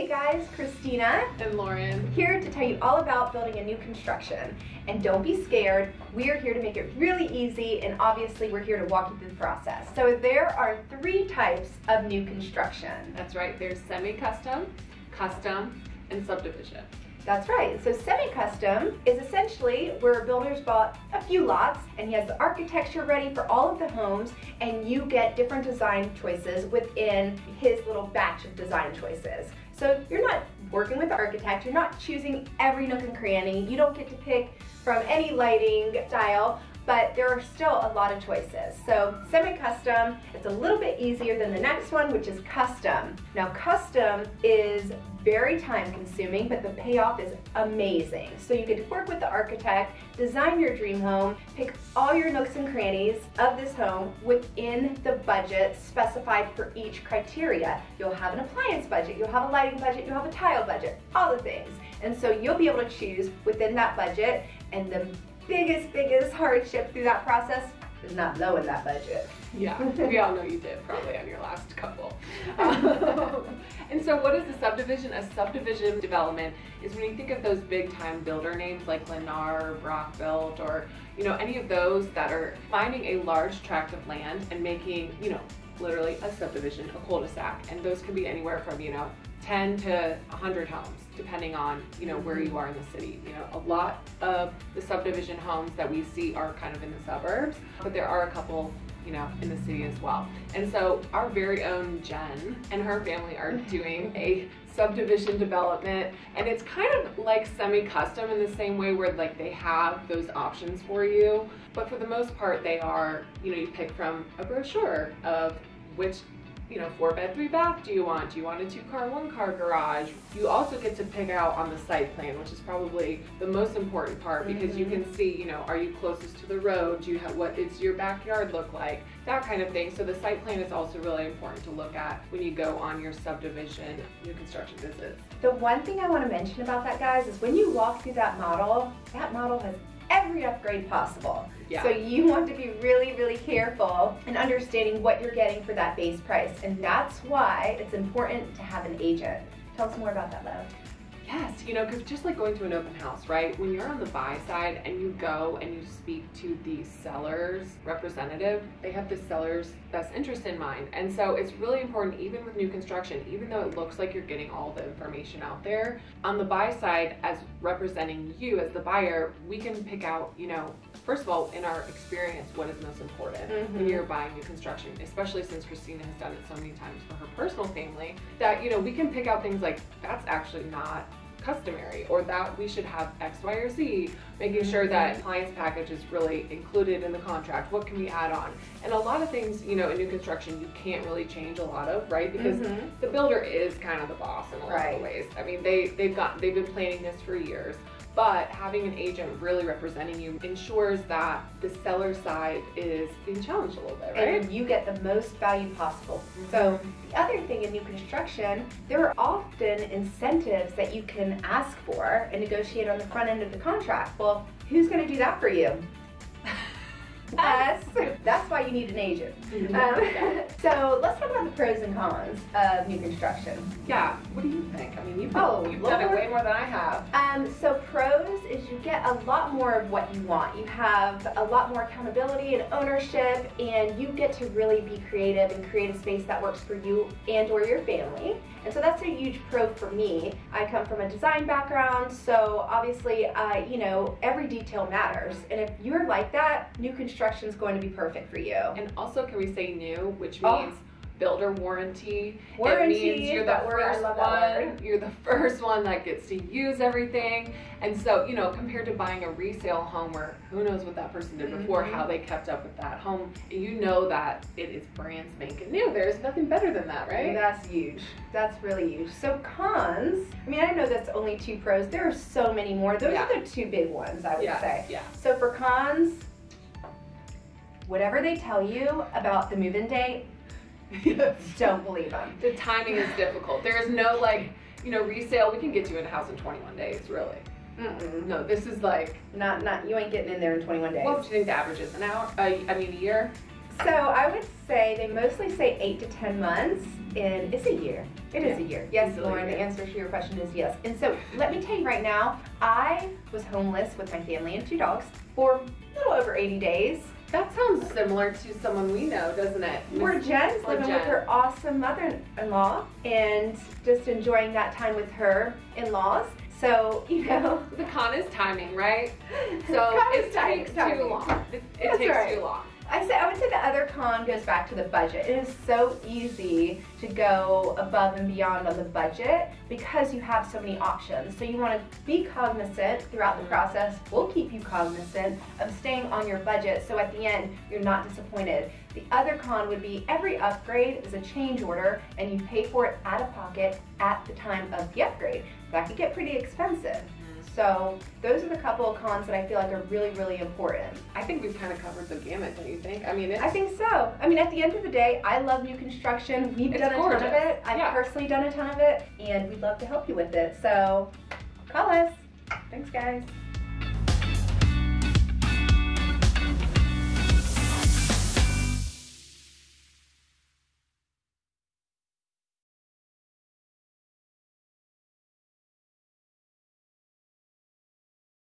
Hey guys, Christina and Lauren here to tell you all about building a new construction. And don't be scared, we're here to make it really easy, and obviously we're here to walk you through the process. So there are 3 types of new construction. That's right, there's semi-custom, custom, and subdivision. That's right. So semi-custom is essentially where builders bought a few lots and he has the architecture ready for all of the homes, and you get different design choices within his little batch of design choices. So you're not working with the architect, you're not choosing every nook and cranny, you don't get to pick from any lighting style, but there are still a lot of choices. So semi-custom, it's a little bit easier than the next one, which is custom. Now custom is very time consuming, but the payoff is amazing. So you get to work with the architect, design your dream home, pick all your nooks and crannies of this home within the budget specified for each criteria. You'll have an appliance budget, you'll have a lighting budget, you'll have a tile budget, all the things. And so you'll be able to choose within that budget, and the biggest hardship through that process is not blowing that budget. Yeah, we all know you did probably on your last couple. And so what is a subdivision? A subdivision development is when you think of those big time builder names like Lennar, Brockbuilt, or any of those that are finding a large tract of land and making literally a subdivision, a cul-de-sac, and those can be anywhere from 10 to 100 homes, depending on where you are in the city. A lot of the subdivision homes that we see are kind of in the suburbs, but there are a couple in the city as well. And so our very own Jen and her family are doing a subdivision development, and it's kind of like semi-custom in the same way where they have those options for you, but for the most part they are, you pick from a brochure of which 4-bed, 3-bath do you want? Do you want a 2-car, 1-car garage? You also get to pick out on the site plan, which is probably the most important part, because you can see, are you closest to the road? Do you have, what does your backyard look like? That kind of thing. So the site plan is also really important to look at when you go on your subdivision new construction visits. The one thing I want to mention about that, guys, is when you walk through that model has every upgrade possible. Yeah. So you want to be really careful in understanding what you're getting for that base price, and that's why it's important to have an agent. Tell us more about that, Lev. Yes, because just like going to an open house, right? When you're on the buy side and you go and you speak to the seller's representative, they have the seller's best interest in mind. And so it's really important, even with new construction, even though it looks like you're getting all the information out there, on the buy side, as representing you as the buyer, we can pick out, first of all, in our experience, what is most important when you're buying new construction, especially since Christina has done it so many times for her personal family, that, we can pick out things like, that's actually not customary, or that we should have X, Y, or Z, making sure that appliance package is really included in the contract. What can we add on? And a lot of things, in new construction, you can't really change a lot of, right? Because the builder is kind of the boss in a lot of ways. I mean, they've been planning this for years. But having an agent really representing you ensures that the seller side is being challenged a little bit, right? And you get the most value possible. So the other thing in new construction, there are often incentives that you can ask for and negotiate on the front end of the contract. Well, who's going to do that for you? Us. That's why you need an agent. So let's talk about the pros and cons of new construction. Yeah, what do you think? I mean, you've done it way more than I have. So pros is you get a lot more of what you want. You have a lot more accountability and ownership, and you get to really be creative and create a space that works for you and or your family. And so that's a huge pro for me. I come from a design background, so obviously, every detail matters. And if you're like that, new construction is going to be perfect for you. And also, can we say new, which means builder warranty. Warranty, it means you're the first one. You're the first one that gets to use everything. And so, compared to buying a resale home where who knows what that person did before, how they kept up with that home, that it is brand spanking new. There's nothing better than that, right? That's huge. That's really huge. So cons, I know that's only 2 pros. There are so many more. Those are the 2 big ones, I would say. Yeah. So for cons, whatever they tell you about the move-in date, don't believe them. The timing is difficult. There is no resale. We can get you in a house in 21 days, really. No, this is like not. You ain't getting in there in 21 days. What do you think the average is? An hour? A year? So I would say they mostly say 8 to 10 months, and it's a year. It is a year. Yes, Lauren, the answer to your question is yes. And so let me tell you right now, I was homeless with my family and 2 dogs for a little over 80 days. That sounds similar to someone we know, doesn't it? Where Jen's living with her awesome mother-in-law and just enjoying that time with her in-laws. So, you know. The con is timing, right? So it takes too long. It takes too long. I would say the other con goes back to the budget. It is so easy to go above and beyond on the budget because you have so many options. So you want to be cognizant throughout the process. We'll keep you cognizant of staying on your budget so at the end you're not disappointed. The other con would be every upgrade is a change order and you pay for it out of pocket at the time of the upgrade. That could get pretty expensive. So those are the couple of cons that I feel like are really, really important. I think we've kind of covered the gamut, don't you think? I mean, I think so. I mean, at the end of the day, I love new construction. We've done a ton of it. I've personally done a ton of it, and we'd love to help you with it. So call us. Thanks, guys.